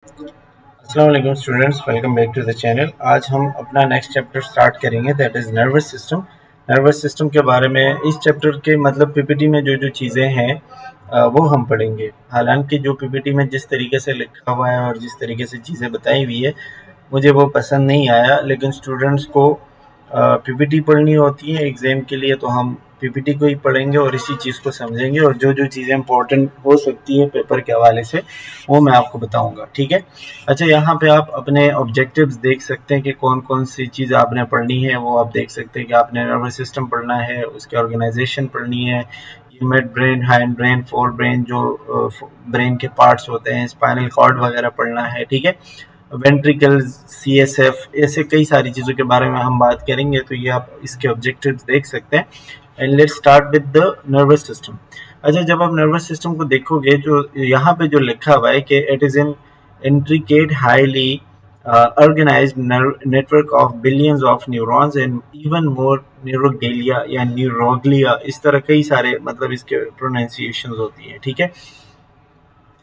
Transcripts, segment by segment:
अस्सलाम वालेकुम students, welcome back to the channel. आज हम अपना नेक्स्ट चैप्टर स्टार्ट करेंगे, that is nervous system. Nervous system के बारे में इस चैप्टर के मतलब पीपीटी में जो जो चीज़ें हैं वो हम पढ़ेंगे। हालांकि जो पीपीटी में जिस तरीके से लिखा हुआ है और जिस तरीके से चीज़ें बताई हुई है मुझे वो पसंद नहीं आया, लेकिन स्टूडेंट्स को पीपीटी पढ़नी होती है एग्ज़ाम के लिए, तो हम पीपीटी को ही पढ़ेंगे और इसी चीज़ को समझेंगे और जो जो चीज़ें इंपॉर्टेंट हो सकती है पेपर के हवाले से वो मैं आपको बताऊंगा, ठीक है। अच्छा, यहाँ पे आप अपने ऑब्जेक्टिव्स देख सकते हैं कि कौन कौन सी चीज़ आपने पढ़नी है। वो आप देख सकते हैं कि आपने नर्वस सिस्टम पढ़ना है, उसकी ऑर्गेनाइजेशन पढ़नी है, mid brain, hind brain, fore brain, जो ब्रेन के पार्ट्स होते हैं, स्पाइनल कॉर्ड वगैरह पढ़ना है, ठीक है। वेंट्रिकल्स, सीएसएफ, ऐसे कई सारी चीज़ों के बारे में हम बात करेंगे, तो ये आप इसके ऑब्जेक्टिव्स देख सकते हैं। And let's start with the nervous system. अच्छा, जब आप नर्वस सिस्टम को देखोगे, जो यहाँ पे जो लिखा हुआ है कि it is in intricate, highly organized network of billions of neurons and even more neuroglia या neuroglia, इस तरह कई सारे मतलब इसके प्रोनाउंसिएशंस होती हैं, ठीक है।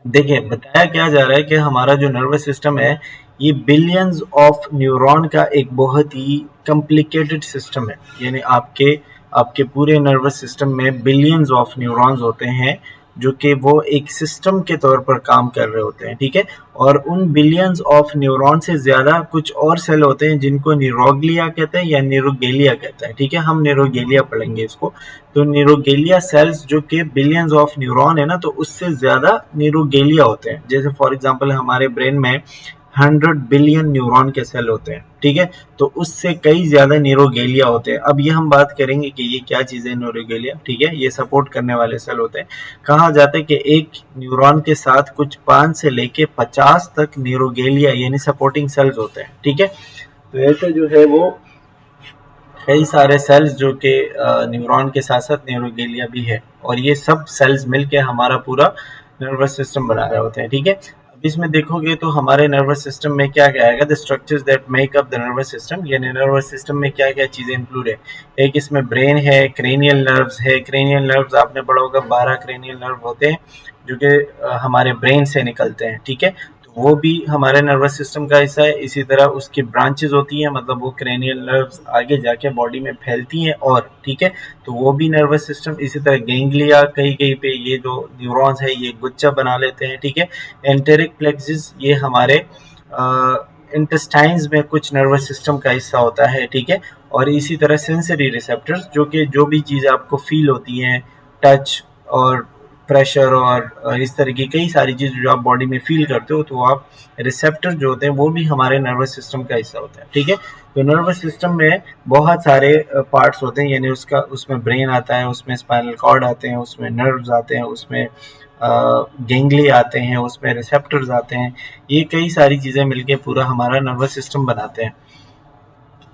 देखिए, बताया क्या जा रहा है कि हमारा जो नर्वस सिस्टम है ये बिलियंस ऑफ न्यूरॉन का एक बहुत ही कॉम्प्लिकेटेड सिस्टम है। यानी आपके आपके पूरे नर्वस सिस्टम में बिलियंस ऑफ न्यूरॉन्स होते हैं जो कि वो एक सिस्टम के तौर पर काम कर रहे होते हैं, ठीक है। और उन बिलियंस ऑफ न्यूरॉन से ज़्यादा कुछ और सेल होते हैं जिनको न्यूरोग्लिया कहते हैं या न्यूरोगेलिया कहते हैं, ठीक है। हम न्यूरोगेलिया पढ़ेंगे इसको। तो न्यूरोगेलिया सेल्स जो कि बिलियंस ऑफ न्यूरॉन है ना, तो उससे ज़्यादा न्यूरोगेलिया होते हैं। जैसे फॉर एग्जांपल हमारे ब्रेन में 100 बिलियन न्यूरॉन के सेल होते हैं, ठीक है। तो उससे कई ज़्यादा न्यूरोगेलिया होते हैं। अब ये हम बात करेंगे कि ये क्या चीज़ है न्यूरोगेलिया, ठीक है। ये सपोर्ट करने वाले सेल होते हैं। कहा जाता है कि एक न्यूरॉन के साथ कुछ 5 से लेके 50 तक न्यूरोगेलिया यानी सपोर्टिंग सेल्स होते हैं, ठीक है। तो ऐसे जो है वो कई सारे सेल्स जो कि न्यूरॉन के साथ साथ न्यूरोगेलिया भी है, और ये सब सेल्स मिलके हमारा पूरा नर्वस सिस्टम बना रहे होते हैं, ठीक है। अब इसमें देखोगे तो हमारे नर्वस सिस्टम में क्या क्या आएगा, the structures that make up the nervous system, यानी नर्वस सिस्टम में क्या क्या चीज़ें इंक्लूड है। एक इसमें ब्रेन है, क्रेनियल नर्व्स है। क्रेनियल नर्व्स आपने पढ़ा होगा, 12 क्रेनियल नर्व होते हैं जो कि हमारे ब्रेन से निकलते हैं, ठीक है। वो भी हमारे नर्वस सिस्टम का हिस्सा है। इसी तरह उसकी ब्रांचेस होती हैं, मतलब वो क्रेनियल नर्व्स आगे जाके बॉडी में फैलती हैं, और ठीक है, तो वो भी नर्वस सिस्टम। इसी तरह गैंग्लिया, कहीं कहीं पे ये जो न्यूरॉन्स है ये गुच्छा बना लेते हैं, ठीक है। एंटेरिक प्लेक्सिस, ये हमारे इंटेस्टाइन्स में कुछ नर्वस सिस्टम का हिस्सा होता है, ठीक है। और इसी तरह सेंसरी रिसेप्टर्स, जो कि जो भी चीज़ आपको फील होती हैं, टच और प्रेशर और इस तरह की कई सारी चीज़ जो आप बॉडी में फील करते हो, तो आप रिसेप्टर जो होते हैं वो भी हमारे नर्वस सिस्टम का हिस्सा होता है, ठीक है। तो नर्वस सिस्टम में बहुत सारे पार्ट्स होते हैं, यानी उसमें ब्रेन आता है, उसमें स्पाइनल कॉर्ड आते हैं, उसमें नर्व्स आते हैं, उसमें गैंग्ली आते हैं, उसमें रिसेप्टर्स आते हैं। ये कई सारी चीज़ें मिलके पूरा हमारा नर्वस सिस्टम बनाते हैं।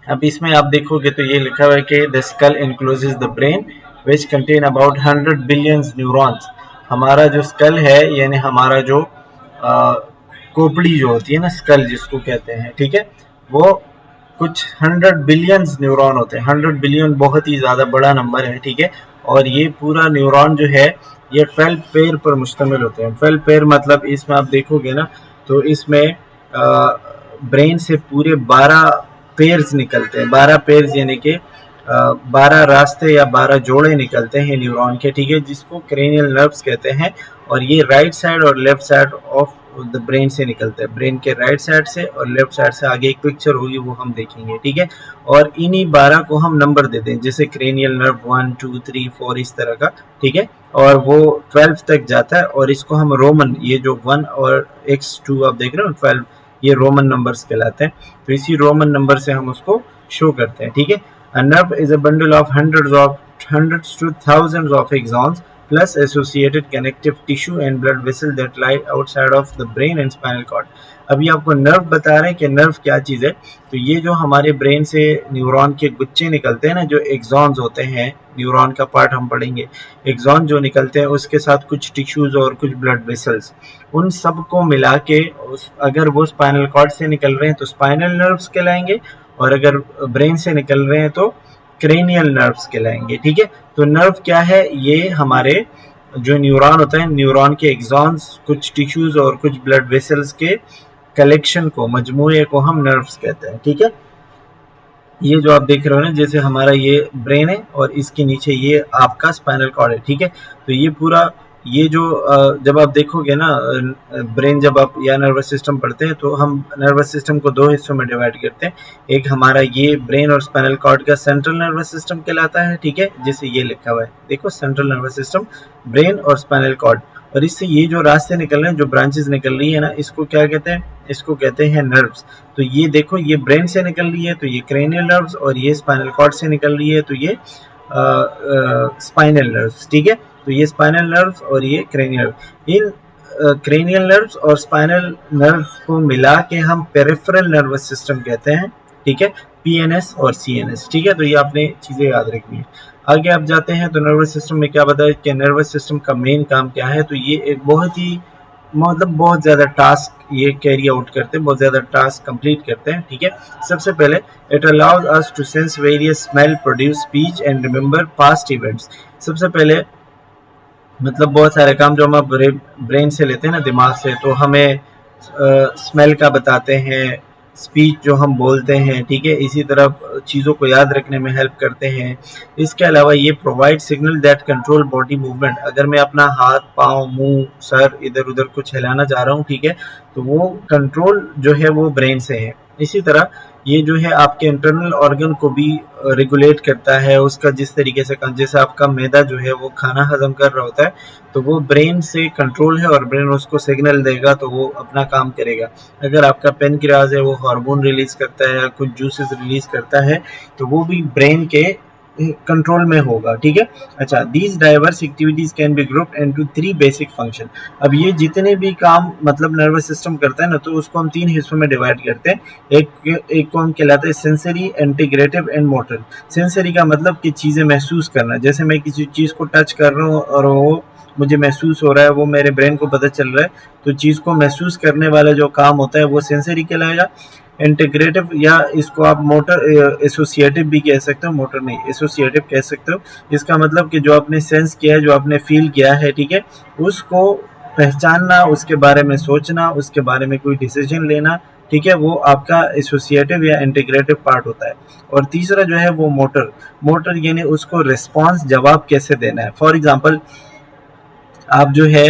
अब इसमें आप देखोगे तो ये लिखा हुआ है कि the skull encloses the brain which contain about 100 billions neurons. हमारा जो स्कल है, यानी हमारा जो खोपड़ी जो होती है ना, स्कल जिसको कहते हैं, ठीक है, वो कुछ 100 बिलियंस न्यूरॉन होते हैं। 100 बिलियन बहुत ही ज़्यादा बड़ा नंबर है, ठीक है। और ये पूरा न्यूरॉन जो है ये 12 पेयर पर मुश्तमिल होते हैं। 12 पेयर मतलब इसमें आप देखोगे ना, तो इसमें ब्रेन से पूरे 12 पेयर्स निकलते हैं। 12 पेयर्स यानी कि 12 रास्ते या 12 जोड़े निकलते हैं न्यूरॉन के, ठीक है, जिसको क्रेनियल नर्व्स कहते हैं। और ये राइट साइड और left side of the brain से निकलते हैं। ब्रेन के राइट साइड से और लेफ्ट साइड से। आगे एक पिक्चर होगी वो हम देखेंगे, ठीक है। और इन्हीं 12 को हम नंबर देते हैं, जैसे क्रेनियल नर्व 1 2 3 4 इस तरह का, ठीक है। और वो 12 तक जाता है, और इसको हम रोमन, ये जो 1 और x2 आप देख रहे हो 12, ये रोमन नंबर्स कहलाते हैं। तो इसी रोमन नंबर से हम उसको शो करते हैं, ठीक है। A nerve is a bundle of hundreds to thousands of axons plus associated connective tissue and blood vessel that lie outside of the brain and spinal cord. अभी आपको नर्व बता रहे हैं कि नर्व क्या चीज़ है। तो ये जो हमारे ब्रेन से न्यूरॉन के गुच्छे निकलते हैं ना, जो एक्सॉन्स होते हैं, न्यूरॉन का पार्ट हम पढ़ेंगे। एक्सॉन जो निकलते हैं उसके साथ कुछ टिश्यूज और कुछ ब्लड वेसल्स, उन सब को मिला के अगर वो स्पाइनल कॉर्ड से निकल रहे हैं तो स्पाइनल नर्व्स कहलाएंगे, और अगर ब्रेन से निकल रहे हैं तो क्रेनियल नर्व्स कहलाएंगे, ठीक है। तो नर्व क्या है, ये हमारे जो न्यूरॉन होता है, न्यूरॉन के एक्सॉन्स, कुछ टिश्यूज और कुछ ब्लड वेसल्स के कलेक्शन को, मजमूए को हम नर्व्स कहते हैं। ठीक है, ये जो आप देख रहे हो ना, जैसे हमारा ये ब्रेन है और इसके नीचे ये आपका स्पाइनल कॉर्ड है। ठीक है, तो ये पूरा ये जो जब आप देखोगे ना ब्रेन, जब आप या नर्वस सिस्टम पढ़ते हैं तो हम नर्वस सिस्टम को दो हिस्सों में डिवाइड करते हैं। एक हमारा ये ब्रेन और स्पाइनल कॉर्ड का सेंट्रल नर्वस सिस्टम कहलाता है। ठीक है, जैसे ये लिखा हुआ है, देखो सेंट्रल नर्वस सिस्टम, ब्रेन और स्पाइनल कॉर्ड, और इससे ये जो रास्ते निकल रहे हैं, जो ब्रांचेस निकल रही है ना, इसको क्या कहते हैं, इसको कहते हैं नर्व्स। तो ये देखो, ये ब्रेन से निकल रही है तो ये क्रेनियल नर्व्स, और ये स्पाइनल कॉर्ड से निकल रही है तो ये स्पाइनल नर्व्स। ठीक है, तो ये स्पाइनल नर्व्स और ये क्रेनियल, इन क्रेनियल नर्व्स और स्पाइनल नर्व्स को मिला के हम पेरिफेरल नर्वस सिस्टम कहते हैं। ठीक है, पीएनएस और सीएनएस। ठीक है, तो ये आपने चीजें याद रखनी है। आगे आप जाते हैं तो नर्वस सिस्टम में क्या बताया कि नर्वस सिस्टम का मेन काम क्या है। तो ये एक बहुत ही बहुत ज़्यादा टास्क ये कैरी आउट करते हैं, बहुत ज़्यादा टास्क कंप्लीट करते हैं। ठीक है, सबसे पहले it allows us to sense various smell, produce speech and remember past events. सबसे पहले बहुत सारे काम जो हम ब्रेन से लेते हैं ना, दिमाग से, तो हमें स्मेल का बताते हैं, स्पीच जो हम बोलते हैं। ठीक है, इसी तरह चीज़ों को याद रखने में हेल्प करते हैं। इसके अलावा ये provide signal that control body movement. अगर मैं अपना हाथ, पाँव, मुंह, सर इधर उधर कुछ हिलाना चाह रहा हूँ, ठीक है, तो वो कंट्रोल जो है वो ब्रेन से है। इसी तरह ये जो है आपके इंटरनल ऑर्गन को भी रेगुलेट करता है, उसका जिस तरीके से, जैसे आपका मैदा जो है वो खाना हजम कर रहा होता है, तो वो ब्रेन से कंट्रोल है और ब्रेन उसको सिग्नल देगा तो वो अपना काम करेगा। अगर आपका पेनक्रियाज है वो हार्मोन रिलीज करता है या कुछ जूसेस रिलीज करता है, तो वो भी ब्रेन के कंट्रोल में होगा। ठीक है, अच्छा, these diverse activities can be grouped into 3 basic function. अब ये जितने भी काम नर्वस सिस्टम करता है ना, तो उसको हम 3 हिस्सों में डिवाइड करते हैं। एक को हम कहलाते हैं sensory, integrative and motor. Sensory का मतलब कि चीज़ें महसूस करना, जैसे मैं किसी चीज़ को टच कर रहा हूँ और वो मुझे महसूस हो रहा है, वो मेरे ब्रेन को पता चल रहा है, तो चीज़ को महसूस करने वाला जो काम होता है वो सेंसरी कहलाएगा। इंटीग्रेटिव, या इसको आप मोटर एसोसिएटिव भी कह सकते हो, मोटर नहीं एसोसिएटिव कह सकते हो। इसका मतलब कि जो आपने सेंस किया है, जो आपने फील किया है, ठीक है, उसको पहचानना, उसके बारे में सोचना, उसके बारे में कोई डिसीजन लेना, ठीक है, वो आपका एसोसिएटिव या इंटीग्रेटिव पार्ट होता है। और तीसरा जो है वो मोटर यानी उसको रिस्पॉन्स, जवाब कैसे देना है। फॉर एग्जाम्पल, आप जो है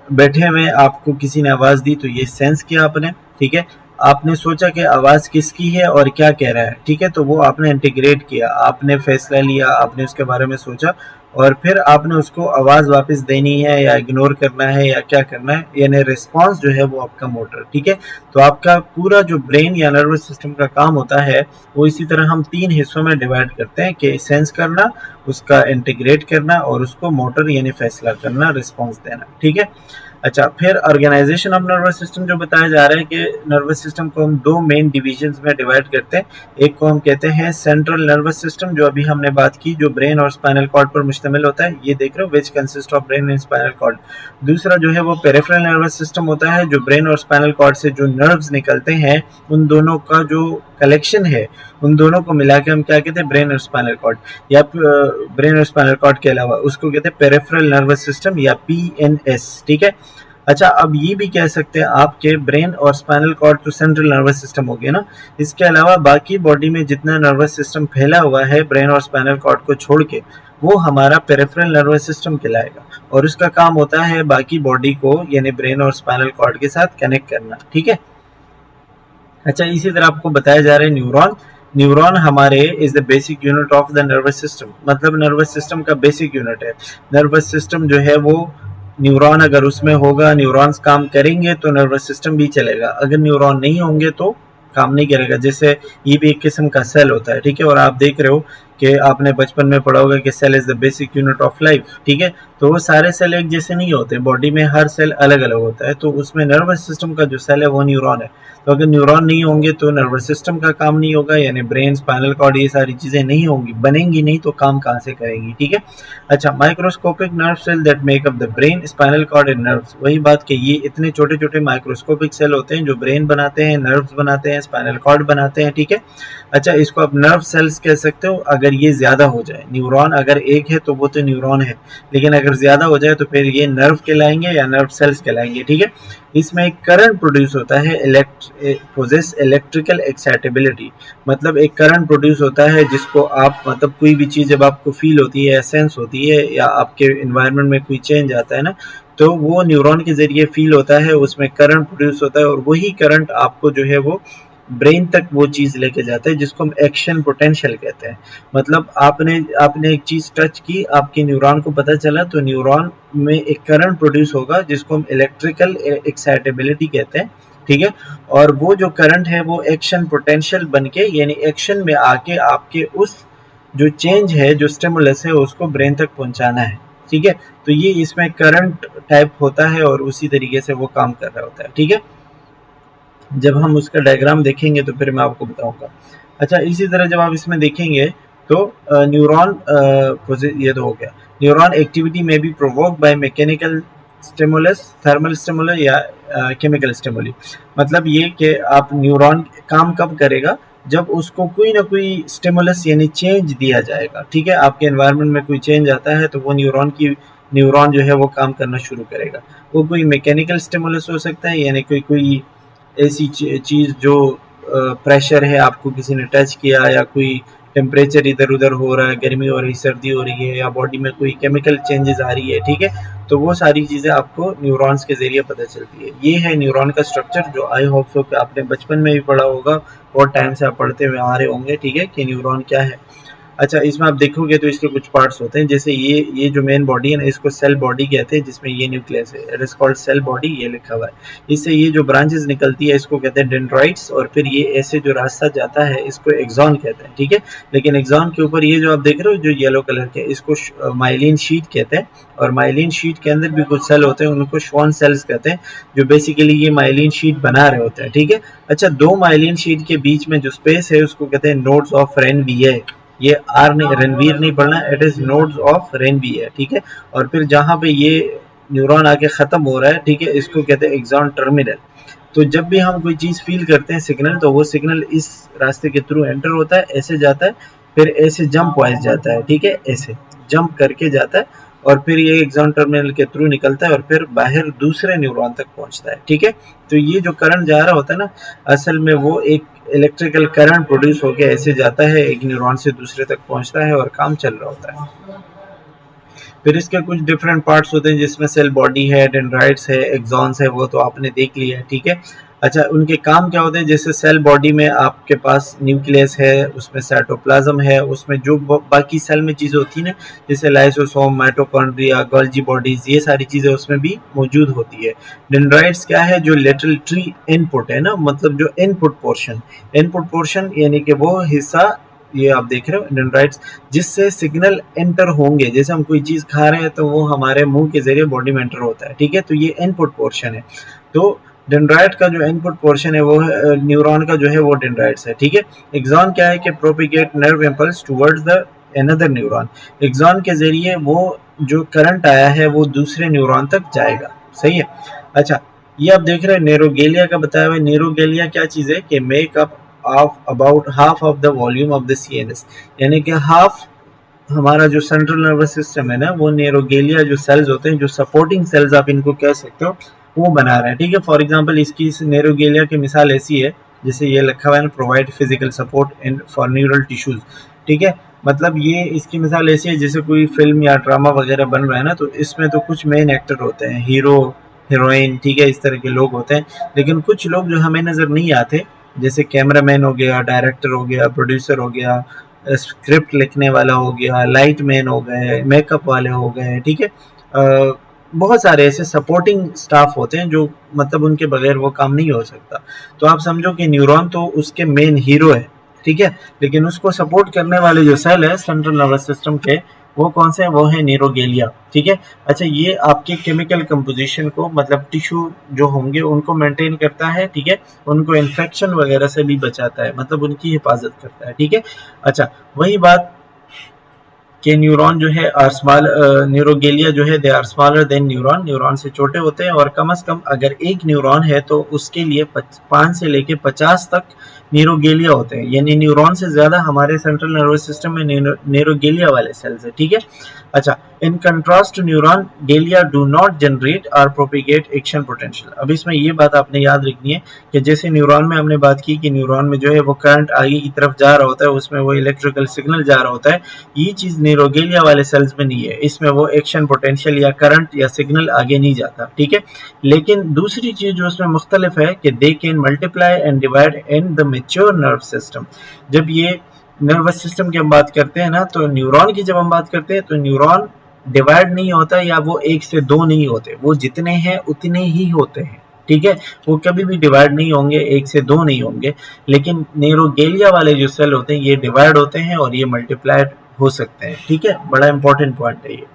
बैठे हुए, आपको किसी ने आवाज़ दी, तो ये सेंस किया आपने, ठीक है, आपने सोचा कि आवाज़ किसकी है और क्या कह रहा है, ठीक है, तो वो आपने इंटीग्रेट किया, आपने फैसला लिया, आपने उसके बारे में सोचा, और फिर आपने उसको आवाज़ वापस देनी है या इग्नोर करना है या क्या करना है, यानी रिस्पॉन्स जो है वो आपका मोटर। ठीक है, तो आपका पूरा जो ब्रेन या नर्वस सिस्टम का काम होता है वो इसी तरह हम 3 हिस्सों में डिवाइड करते हैं कि सेंस करना, उसका इंटीग्रेट करना, और उसको मोटर यानी फैसला करना, रिस्पॉन्स देना। ठीक है, अच्छा, फिर ऑर्गेनाइजेशन ऑफ नर्वस सिस्टम जो बताया जा रहा है कि नर्वस सिस्टम को हम 2 मेन डिविजन्स में डिवाइड करते हैं। एक को हम कहते हैं सेंट्रल नर्वस सिस्टम, जो अभी हमने बात की, जो ब्रेन और स्पाइनल कॉर्ड पर मुश्तमिल होता है, ये देख रहे हो, which consist of brain and spinal cord. दूसरा जो है वो पेरिफेरल नर्वस सिस्टम होता है, जो ब्रेन और स्पाइनल कॉर्ड से जो नर्व्स निकलते हैं, उन दोनों का जो कलेक्शन है, उन दोनों को मिला के हम क्या कहते हैं, ब्रेन और स्पाइनल कॉर्ड, या ब्रेन और स्पाइनल कॉर्ड के अलावा उसको कहते हैं पेरिफेरल नर्वस सिस्टम या पीएनएस। ठीक है, अच्छा, अब ये भी कह सकते हैं आपके ब्रेन और स्पाइनल कॉर्ड तो सेंट्रल नर्वस सिस्टम हो गया ना, इसके अलावा बाकी बॉडी में जितना नर्वस सिस्टम फैला हुआ है ब्रेन और स्पाइनल कॉर्ड को छोड़ के, वो हमारा पेरिफेरल नर्वस सिस्टम कहलाएगा, और उसका काम होता है बाकी बॉडी को यानी ब्रेन और स्पाइनल कॉर्ड के साथ कनेक्ट करना। ठीक है, अच्छा, इसी तरह आपको बताया जा रहा है न्यूरॉन हमारे is the basic unit of the nervous system, nervous system का बेसिक यूनिट है। नर्वस सिस्टम जो है वो न्यूरॉन अगर उसमें होगा, न्यूरॉन्स काम करेंगे तो नर्वस सिस्टम भी चलेगा, अगर न्यूरॉन नहीं होंगे तो काम नहीं करेगा। जैसे ये भी एक किस्म का सेल होता है, ठीक है, और आप देख रहे हो कि आपने बचपन में पढ़ा होगा कि cell is the basic unit of life. ठीक है, तो वो सारे सेल एक जैसे नहीं होते, बॉडी में हर सेल अलग अलग होता है, तो उसमें नर्वस सिस्टम का जो सेल है वो न्यूरॉन है। तो अगर न्यूरॉन नहीं होंगे तो नर्वस सिस्टम का काम नहीं होगा, यानी ब्रेन, स्पाइनल कॉर्ड, ये सारी चीज़ें नहीं होंगी, बनेंगी नहीं, तो काम कहाँ से करेंगी। ठीक है, अच्छा, microscopic nerve cell that make up the brain, spinal cord and nerves. वही बात कि ये इतने छोटे छोटे माइक्रोस्कोपिक सेल होते हैं जो ब्रेन बनाते हैं, नर्व्स बनाते हैं, स्पाइनल कॉर्ड बनाते हैं। ठीक है, अच्छा, इसको आप नर्व सेल्स कह सकते हो। अगर अगर ये ज़्यादा हो जाए, न्यूरॉन अगर एक है तो वो तो न्यूरॉन है, लेकिन अगर ज़्यादा हो जाए तो फिर ये नर्व कहलाएंगे या नर्व सेल्स कहलाएंगे। ठीक है, इसमें एक करंट प्रोड्यूस होता है, पोजेस इलेक्ट्रिकल एक्साइटेबिलिटी, मतलब एक करंट प्रोड्यूस होता है जिसको आप मतलब कोई भी चीज़ जब आपको फील होती है, सेंस होती है, या आपके इन्वायरमेंट में कोई चेंज आता है ना, तो वो न्यूरॉन के जरिए फील होता है, उसमें करंट प्रोड्यूस होता है, और वही करंट आपको जो है वो ब्रेन तक वो चीज़ लेके जाता है, जिसको हम एक्शन पोटेंशियल कहते हैं। मतलब आपने एक चीज़ टच की, आपके न्यूरॉन को पता चला, तो न्यूरॉन में एक करंट प्रोड्यूस होगा जिसको हम इलेक्ट्रिकल एक्साइटेबिलिटी कहते हैं। ठीक है, और वो जो करंट है वो एक्शन पोटेंशियल बनके, यानी एक्शन में आके आपके उस जो चेंज है, जो स्टिमुलस है, उसको ब्रेन तक पहुंचाना है। ठीक है, तो ये इसमें करंट टाइप होता है और उसी तरीके से वो काम कर रहा होता है। ठीक है, जब हम उसका डायग्राम देखेंगे तो फिर मैं आपको बताऊंगा। अच्छा, इसी तरह जब आप इसमें देखेंगे तो न्यूरॉन ये तो हो गया, neuron activity may be provoked by mechanical stimulus, thermal stimulus या केमिकल स्टिमुली। मतलब ये कि आप न्यूरॉन काम कब करेगा, जब उसको कोई ना कोई स्टिमुलस यानी चेंज दिया जाएगा। ठीक है, आपके एनवायरनमेंट में कोई चेंज आता है तो वो न्यूरॉन जो है वो काम करना शुरू करेगा। वो कोई मैकेनिकल स्टिमुलस हो सकता है, यानी कोई ऐसी चीज़ जो प्रेशर है, आपको किसी ने टच किया, या कोई टेम्परेचर इधर उधर हो रहा है, गर्मी हो रही, सर्दी हो रही है, या बॉडी में कोई केमिकल चेंजेस आ रही है। ठीक है, तो वो सारी चीज़ें आपको न्यूरॉन्स के ज़रिए पता चलती है। ये है न्यूरॉन का स्ट्रक्चर, जो आई होप सो कि आपने बचपन में भी पढ़ा होगा, बहुत टाइम से आप पढ़ते हुए आ रहे होंगे। ठीक है, कि न्यूरॉन क्या है। अच्छा, इसमें आप देखोगे तो इसके कुछ पार्ट्स होते हैं, जैसे ये जो मेन बॉडी है ना, इसको सेल बॉडी कहते हैं, जिसमें ये न्यूक्लियस है, it is called cell body, ये लिखा हुआ है। इससे ये जो ब्रांचेस निकलती है इसको कहते हैं डेंड्राइट्स, और फिर ये ऐसे जो रास्ता जाता है इसको एक्सॉन कहते हैं। ठीक है, लेकिन एक्सॉन के ऊपर ये जो आप देख रहे हो जो येलो कलर के, इसको माइलिन शीट कहते हैं, और माइलिन शीट के अंदर भी कुछ सेल होते हैं, उनको श्वान सेल्स कहते हैं, जो बेसिकली ये माइलिन शीट बना रहे होते हैं। ठीक है, अच्छा, दो माइलिन शीट के बीच में जो स्पेस है उसको कहते हैं नोड्स ऑफ रेनवीयर। ये आर नहीं, रणवीर नहीं पढ़ना, इट इज नोड्स ऑफ रेनवीयर। ठीक है, और फिर जहाँ पे ये न्यूरॉन आके खत्म हो रहा है, ठीक है, इसको कहते हैं एक्सॉन टर्मिनल। तो जब भी हम कोई चीज़ फील करते हैं सिग्नल, तो वो सिग्नल इस रास्ते के थ्रू एंटर होता है, ऐसे जाता है, फिर ऐसे जंप वाइज जाता है। ठीक है, ऐसे जंप करके जाता है, और फिर ये एक्सॉन टर्मिनल के थ्रू निकलता है और फिर बाहर दूसरे न्यूरॉन तक पहुंचता है। ठीक है, तो ये जो करंट जा रहा होता है ना, असल में वो एक इलेक्ट्रिकल करंट प्रोड्यूस होकर ऐसे जाता है, एक न्यूरॉन से दूसरे तक पहुंचता है और काम चल रहा होता है। फिर इसके कुछ डिफरेंट पार्ट्स होते हैं, जिसमें सेल बॉडी है, डेंड्राइट्स है, एक्सॉन्स है, वो तो आपने देख लिया है। ठीक है, अच्छा, उनके काम क्या होते हैं, जैसे सेल बॉडी में आपके पास न्यूक्लियस है, उसमें साइटोप्लाज्म है, उसमें जो बाकी सेल में चीज़ें होती हैं ना, जैसे लाइसोसोम, माइटोकॉन्ड्रिया, गोल्जी बॉडीज, ये सारी चीज़ें उसमें भी मौजूद होती है। डेंड्राइट्स क्या है, जो लेटरल ट्री इनपुट है ना, मतलब जो इनपुट पोर्शन यानी कि वो हिस्सा, ये आप देख रहे हो डेंड्राइट्स, जिससे सिग्नल एंटर होंगे। जैसे हम कोई चीज़ खा रहे हैं तो वो हमारे मुंह के जरिए बॉडी में एंटर होता है। ठीक है, तो ये इनपुट पोर्शन है। तो डेंड्राइट का जो इनपुट पोर्शन है वो है न्यूरॉन का जो है वो डेंड्राइट्स है। ठीक है, एक्सॉन क्या है कि propagate nerve impulse towards the another neuron. Axon के जरिए वो जो करंट आया है वो दूसरे न्यूरॉन तक जाएगा। सही है। अच्छा, ये आप देख रहे हैं नेरोगेलिया का बताया हुआ। नेरोगेलिया क्या चीज़ है कि make up of about half of the volume of the CNS, यानी कि हाफ हमारा जो सेंट्रल नर्वस सिस्टम है ना, वो नेरोगेलिया जो सेल्स होते हैं, जो सपोर्टिंग सेल्स आप इनको कह सकते हो, वो बना रहे हैं। ठीक है, फॉर एग्जांपल इसकी नेरोगेलिया की मिसाल ऐसी है, जैसे ये लिखा हुआ है ना, provide physical support in for neural tissues. ठीक है, मतलब ये इसकी मिसाल ऐसी है, जैसे कोई फिल्म या ड्रामा वगैरह बन रहा है ना, तो इसमें तो कुछ मेन एक्टर होते हैं, हीरो, हीरोइन, ठीक है, इस तरह के लोग होते हैं, लेकिन कुछ लोग जो हमें नज़र नहीं आते, जैसे कैमरामैन हो गया, डायरेक्टर हो गया, प्रोड्यूसर हो गया, स्क्रिप्ट लिखने वाला हो गया, लाइट मैन हो गए, मेकअप वाले हो गए। ठीक है, बहुत सारे ऐसे सपोर्टिंग स्टाफ होते हैं जो मतलब उनके बगैर वो काम नहीं हो सकता। तो आप समझो कि न्यूरॉन तो उसके मेन हीरो है। ठीक है, लेकिन उसको सपोर्ट करने वाले जो सेल है सेंट्रल नर्वस सिस्टम के, वो कौन से हैं, वो है न्यूरोगेलिया। ठीक है, अच्छा, ये आपके केमिकल कंपोजिशन को, मतलब टिश्यू जो होंगे उनको मेंटेन करता है। ठीक है, उनको इन्फेक्शन वगैरह से भी बचाता है, मतलब उनकी हिफाजत करता है। ठीक है, अच्छा, वही बात कि न्यूरॉन जो है आर स्मॉल, न्यूरोगेलिया जो है they are smaller than neuron, neuron से छोटे होते हैं, और कम से कम अगर एक न्यूरॉन है तो उसके लिए 5 से लेके 50 तक न्यूरोगेलिया होते हैं, यानी न्यूरॉन से ज्यादा हमारे सेंट्रल नर्वस सिस्टम में न्यूरोगेलिया वाले सेल्स है, ठीक है। अच्छा, in contrast to neuron, glia do not generate और प्रोपिगेट एक्शन पोटेंशियल। अब इसमें ये बात आपने याद रखनी है कि जैसे न्यूरॉन में हमने बात की कि न्यूरॉन में जो है वो करंट आगे की तरफ जा रहा होता है, उसमें वो इलेक्ट्रिकल सिग्नल जा रहा होता है, ये चीज न्यूरोगेलिया वाले सेल्स में नहीं है, इसमें वो एक्शन पोटेंशियल या करंट या सिग्नल आगे नहीं जाता, ठीक है। लेकिन दूसरी चीज जो उसमें मुख्तलिफ है कि they can multiply and divide in the mature nerve system. जब ये नर्वस सिस्टम की हम बात करते हैं ना, तो न्यूरॉन की जब हम बात करते हैं तो न्यूरॉन डिवाइड नहीं होता, या वो 1 से 2 नहीं होते, वो जितने हैं उतने ही होते हैं, ठीक है। वो कभी भी डिवाइड नहीं होंगे, 1 से 2 नहीं होंगे। लेकिन न्यूरोगेलिया वाले जो सेल होते हैं ये डिवाइड होते हैं और ये मल्टीप्लाइड हो सकते हैं, ठीक है। बड़ा इंपॉर्टेंट पॉइंट है ये।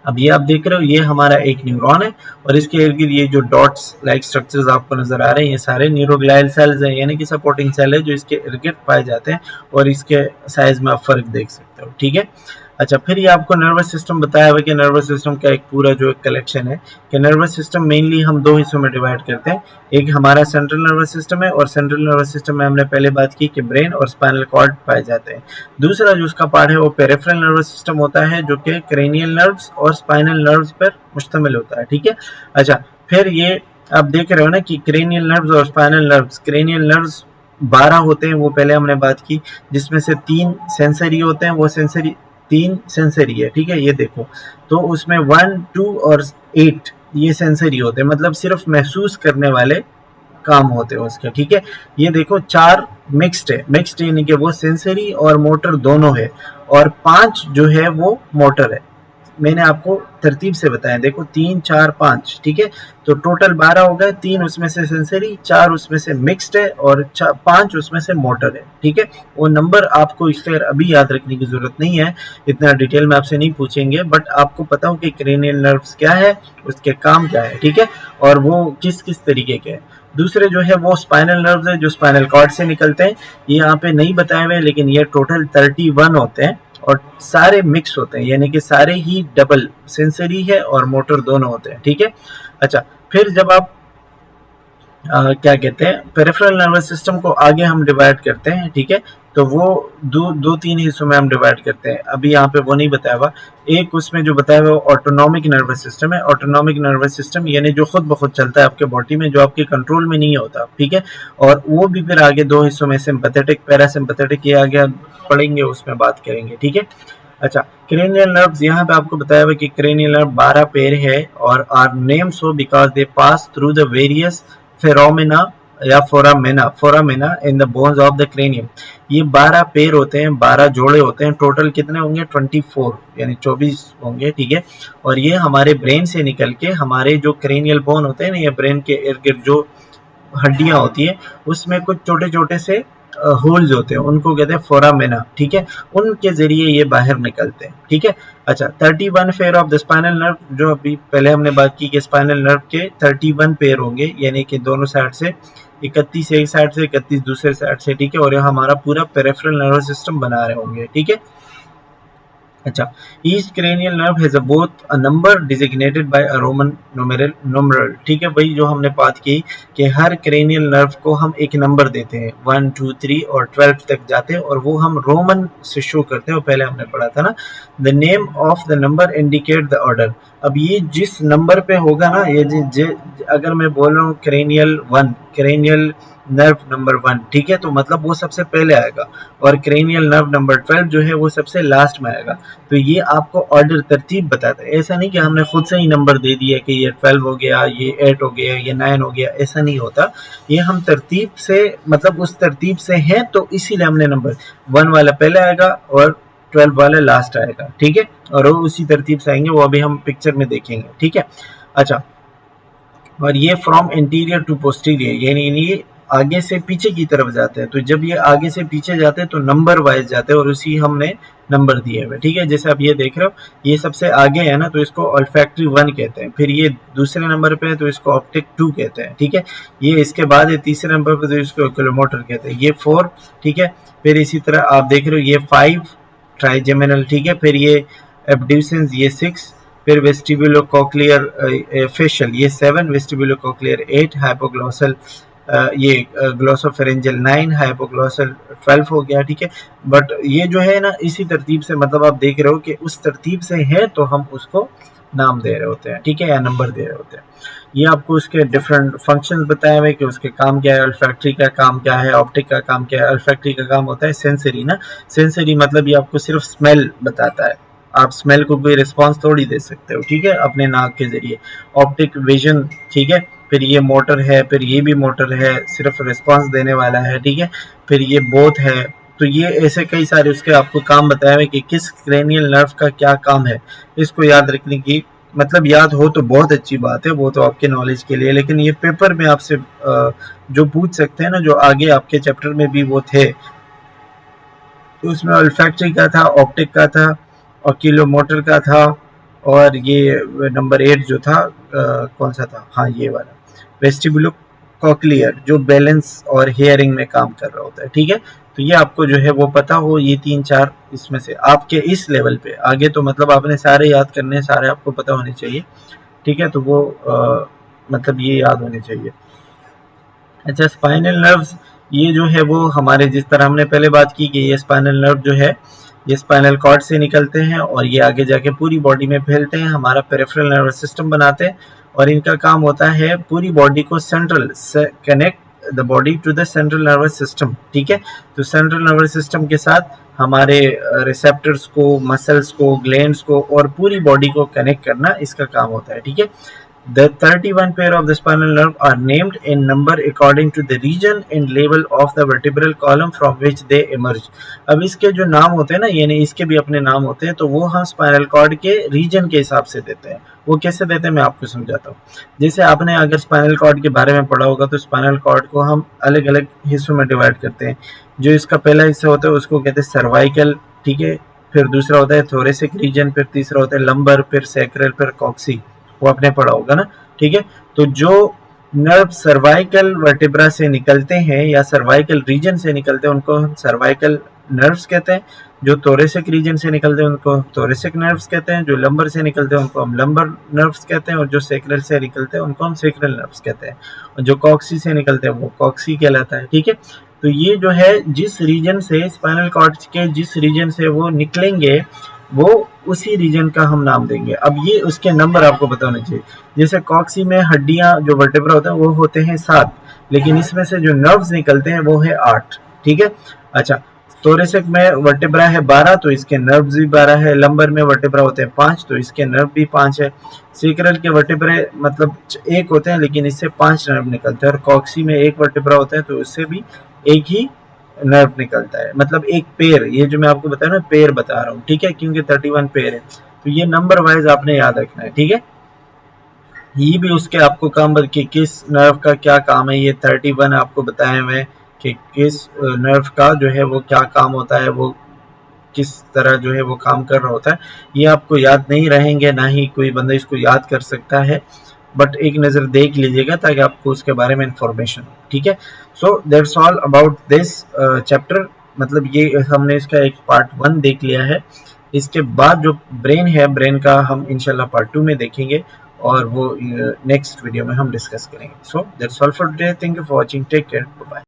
अब ये आप देख रहे हो, ये हमारा एक न्यूरॉन है और इसके इर्द गिर्द ये जो डॉट्स लाइक स्ट्रक्चर्स आपको नजर आ रहे हैं, ये सारे न्यूरोग्लाइल सेल्स हैं, यानी कि सपोर्टिंग सेल है जो इसके इर्द गिर्द पाए जाते हैं, और इसके साइज में आप फर्क देख सकते हो, ठीक है। अच्छा, फिर ये आपको नर्वस सिस्टम बताया हुआ कि नर्वस सिस्टम का एक पूरा जो एक कलेक्शन है कि नर्वस सिस्टम मेनली हम 2 हिस्सों में डिवाइड करते हैं। एक हमारा सेंट्रल नर्वस सिस्टम है, और सेंट्रल नर्वस सिस्टम में हमने पहले बात की कि ब्रेन और स्पाइनल कॉर्ड पाए जाते हैं। दूसरा जो उसका पार्ट है वो पेरिफेरल नर्वस सिस्टम होता है, जो कि क्रेनियल नर्व्स और स्पाइनल नर्व्स पर मुश्तमिल होता है, ठीक है। अच्छा, फिर ये आप देख रहे हो ना कि क्रेनियल नर्व्स और स्पाइनल नर्व्स, क्रेनियल नर्व्स 12 होते हैं, वो पहले हमने बात की, जिसमें से 3 सेंसरी होते हैं, वो सेंसरी 3 सेंसरी है, ठीक है। ये देखो, तो उसमें 1, 2 और 8 ये सेंसरी होते हैं, मतलब सिर्फ महसूस करने वाले काम होते हैं उसके, ठीक है। ये देखो 4 मिक्स्ड है, मिक्स्ड यानी कि वो सेंसरी और मोटर दोनों है, और 5 जो है वो मोटर है। मैंने आपको तरतीब से बताया, देखो 3, 4, 5, ठीक है। तो टोटल 12 हो गए, 3 उसमें से सेंसरी, 4 उसमें से मिक्स्ड है, और 5 उसमें से मोटर है, ठीक है। वो नंबर आपको इस खैर अभी याद रखने की जरूरत नहीं है, इतना डिटेल में आपसे नहीं पूछेंगे, बट आपको पता हो कि क्रेनियल नर्व्स क्या है, उसके काम क्या है, ठीक है, और वो किस किस तरीके के हैं। दूसरे जो है वो स्पाइनल नर्व्स है, जो स्पाइनल कॉर्ड से निकलते हैं, ये यहाँ पे नहीं बताए हुए, लेकिन ये टोटल 31 होते हैं, और सारे मिक्स होते हैं, यानी कि सारे ही डबल सेंसरी है और मोटर दोनों होते हैं, ठीक है। अच्छा, फिर जब आप क्या कहते हैं, पेरिफेरल नर्वस सिस्टम को आगे हम डिवाइड करते हैं, ठीक है। तो वो 2-3 हिस्सों में हम डिवाइड करते हैं, अभी यहाँ पे वो नहीं बताया हुआ। एक उसमें जो बताया हुआ ऑटोनॉमिक नर्वस सिस्टम है, ऑटोनॉमिक नर्वस सिस्टम यानी जो खुद ब खुद चलता है आपके बॉडी में, जो आपके कंट्रोल में नहीं होता, ठीक है। और वो भी फिर आगे 2 हिस्सों में सिंपैथेटिक, पैरासिम्पैथेटिक, ये आगे पढ़ेंगे, उसमें बात करेंगे, ठीक है। अच्छा, क्रेनियल नर्व्स, यहाँ पे आपको बताया हुआ कि क्रेनियल नर्व 12 पेयर है, और are named so because they pass through the various foramina या foramina in the bones of the cranium. ये 12 पेयर होते हैं, 12 जोड़े होते हैं, टोटल कितने होंगे 24 यानी 24 होंगे, ठीक है। और ये हमारे ब्रेन से निकल के हमारे जो क्रेनियल बोन होते हैं ना, ये ब्रेन के इर्द गिर्द जो हड्डियां होती है, उसमें कुछ छोटे छोटे से होल्स होते हैं, उनको कहते हैं फोरामेना, ठीक है। उनके जरिए ये बाहर निकलते हैं, ठीक है। अच्छा, 31 pair of the spinal nerve, जो अभी पहले हमने बात की कि स्पाइनल नर्व के 31 पेयर होंगे, यानी कि दोनों साइड से 31 एक साइड से, 31 दूसरे साइड से, ठीक है। और ये हमारा पूरा पेरिफेरल नर्वस सिस्टम बना रहे होंगे, ठीक है। अच्छा, each cranial nerve has both a number designated by a Roman numeral, ठीक है। भाई जो हमने बात की कि हर क्रेनियल नर्व को हम एक नंबर देते हैं, 1, 2, 3 और 12 तक जाते हैं, और वो हम रोमन से शो करते हैं, वो पहले हमने पढ़ा था ना। The name of the number indicate the order. अब ये जिस नंबर पे होगा ना, ये अगर मैं बोल रहा हूँ क्रेनियल 1, क्रेनियल नर्व नंबर 1, ठीक है, तो मतलब वो सबसे पहले आएगा, और क्रेनियल नर्व नंबर 12 जो है वो सबसे लास्ट में आएगा। तो ये आपको ऑर्डर तरतीब बताता है, ऐसा नहीं कि हमने खुद से ही नंबर दे दिया कि ये 12 हो गया, ये 8 हो गया, ये 9 हो गया, ऐसा नहीं होता। ये हम तरतीब से, मतलब उस तरतीब से हैं, तो इसीलिए हमने नंबर 1 वाला पहले आएगा और 12 वाला लास्ट आएगा, ठीक है। और वो उसी तरतीब से आएंगे, वो अभी हम पिक्चर में देखेंगे, ठीक है। अच्छा, और ये फ्रॉम इंटीरियर टू पोस्टीरियर, यानी ये आगे से पीछे की तरफ जाते हैं। तो जब ये आगे से पीछे जाते हैं तो नंबर वाइज जाते हैं, और उसी हमने नंबर दिए हुए, ठीक है। जैसे आप ये देख रहे हो, ये सबसे आगे है ना, तो इसको ऑल्फैक्टरी 1 कहते हैं। फिर ये दूसरे नंबर पे है तो इसको ऑप्टिक 2 कहते हैं, ठीक है। ये इसके बाद है तीसरे नंबर पे, तो इसको ओक्यूलोमोटर कहते हैं। ये 4, ठीक है। फिर इसी तरह आप देख रहे हो ये 5, ट्राइजेमिनल, ठीक है। फिर ये एब्ड्यूसेंस ये 6, फिर वेस्टिबुलोकोक्लियर फेशियल ये 7, वेस्टिबुलोकोक्लियर 8, हाइपोग्लॉसल ये ग्लोसोफेरेंजियल 9, हाइपोग्लॉसल 12 हो गया, ठीक है। बट ये जो है ना इसी तरतीब से, मतलब आप देख रहे हो कि उस तरतीब से है तो हम उसको नाम दे रहे होते हैं, ठीक है, या नंबर दे रहे होते हैं। ये आपको उसके डिफरेंट फंक्शंस बताए हुए कि उसके काम क्या है। अल्फैक्टरी का काम क्या है, ऑप्टिक का काम क्या है। अल्फैक्टरी का काम होता है सेंसरी ना, सेंसरी मतलब ये आपको सिर्फ स्मेल बताता है, आप स्मेल को कोई रिस्पांस थोड़ी दे सकते हो, ठीक है, अपने नाक के जरिए। ऑप्टिक विजन, ठीक है। फिर ये मोटर है, फिर ये भी मोटर है, सिर्फ रिस्पांस देने वाला है, ठीक है। फिर ये बोथ है। तो ये ऐसे कई सारे उसके आपको काम बताए हुए कि किस क्रेनियल नर्व का क्या काम है। इसको याद रखने की, मतलब याद हो तो बहुत अच्छी बात है, वो तो आपके नॉलेज के लिए, लेकिन ये पेपर में आपसे जो पूछ सकते हैं ना, जो आगे आपके चैप्टर में भी वो थे, तो उसमें अल्फैक्टरी का था, ऑप्टिक का था, ऑक्यूलोमोटर का था, और ये नंबर 8 जो था कौन सा था, हाँ ये वाला वेस्टिबुलो कॉक्लियर, जो बैलेंस और हियरिंग में काम कर रहा होता है, ठीक है। तो ये आपको जो है वो पता हो, ये 3-4 इसमें से आपके इस लेवल पे। आगे तो मतलब आपने सारे याद करने, सारे आपको पता होने चाहिए, ठीक है। तो वो मतलब ये याद होने चाहिए। अच्छा, स्पाइनल नर्व्स ये जो है वो हमारे, जिस तरह हमने पहले बात की कि ये स्पाइनल नर्व जो है ये स्पाइनल कॉर्ड से निकलते हैं और ये आगे जाके पूरी बॉडी में फैलते हैं, हमारा पेरिफेरल नर्वस सिस्टम बनाते हैं, और इनका काम होता है पूरी बॉडी को सेंट्रल से connect the body to the central nervous system, ठीक है। तो सेंट्रल नर्वस सिस्टम के साथ हमारे रिसेप्टर्स को, मसल्स को, ग्लैंड्स को और पूरी बॉडी को कनेक्ट करना इसका काम होता है, ठीक है। The 31 pair of the spinal nerve are named in number according to the region and level of the vertebral column from which they emerge. अब इसके जो नाम होते हैं ना, यानी इसके भी अपने नाम होते हैं, तो वो हम स्पाइनल कॉर्ड के रीजन के हिसाब से देते हैं। वो कैसे देते हैं मैं आपको समझाता हूँ। जैसे आपने अगर स्पाइनल कॉर्ड के बारे में पढ़ा होगा तो स्पाइनल कॉर्ड को हम अलग अलग हिस्सों में डिवाइड करते हैं। जो इसका पहला हिस्सा होता है उसको कहते हैं सर्वाइकल, ठीक है। फिर दूसरा होता है थोरेसिक रीजन, फिर तीसरा होता है लंबर, फिर सैक्रल, फिर कॉक्सी, वो आपने पढ़ा होगा ना, ठीक है। तो जो नर्व सर्वाइकल वर्टिब्रा से निकलते हैं या सर्वाइकल रीजन से निकलते हैं उनको हम सर्वाइकल नर्व्स कहते हैं। जो थोरेसिक रीजन से निकलते हैं उनको थोरेसिक नर्व्स कहते हैं। जो लंबर से निकलते हैं उनको हम लंबर नर्व्स कहते हैं, और जो सैक्रल से निकलते हैं उनको हम सैक्रल नर्व्स कहते हैं, और जो कॉक्सी से निकलते हैं वो कॉक्सी कहलाता है, ठीक है। तो ये जो है जिस रीजन से स्पाइनल कॉर्ड के जिस रीजन से वो निकलेंगे वो उसी रीजन का हम नाम देंगे। अब ये उसके नंबर आपको पता होने चाहिए। जैसे कॉक्सी में हड्डियां जो वर्टेब्रा होता है वो होते हैं 7, लेकिन इसमें से जो नर्व्स निकलते हैं वो है 8, ठीक है। अच्छा, थोरेसिक में वर्टेब्रा है 12, तो इसके नर्व्स भी 12 है। लंबर में वर्टेब्रा होते हैं 5, तो इसके नर्व भी 5 है। सैक्रल के वर्टेब्रे मतलब 1 होते हैं, लेकिन इससे 5 नर्व निकलते हैं, और कॉक्सी में 1 वर्टेब्रा होता है तो उससे भी 1 ही नर्व निकलता है, मतलब एक पेयर। ये जो मैं आपको बता रहा हूँ पेयर बता रहा हूँ, ठीक है, क्योंकि 31 पेयर है, तो ये नंबर वाइज आपने याद रखना है, ठीक है। ये भी उसके आपको काम कि किस नर्व का क्या काम है, ये 31 आपको बताया हुए कि किस नर्व का जो है वो क्या काम होता है, वो किस तरह जो है वो काम कर रहा होता है। ये आपको याद नहीं रहेंगे, ना ही कोई बंदा इसको याद कर सकता है, बट एक नज़र देख लीजिएगा ताकि आपको उसके बारे में इंफॉर्मेशन हो, ठीक है। सो that's all about this chapter. मतलब ये हमने इसका एक पार्ट 1 देख लिया है। इसके बाद जो ब्रेन है, ब्रेन का हम इंशाल्लाह पार्ट 2 में देखेंगे, और वो नेक्स्ट वीडियो में हम डिस्कस करेंगे। So that's all for today. Thank you for watching, take care, bye bye.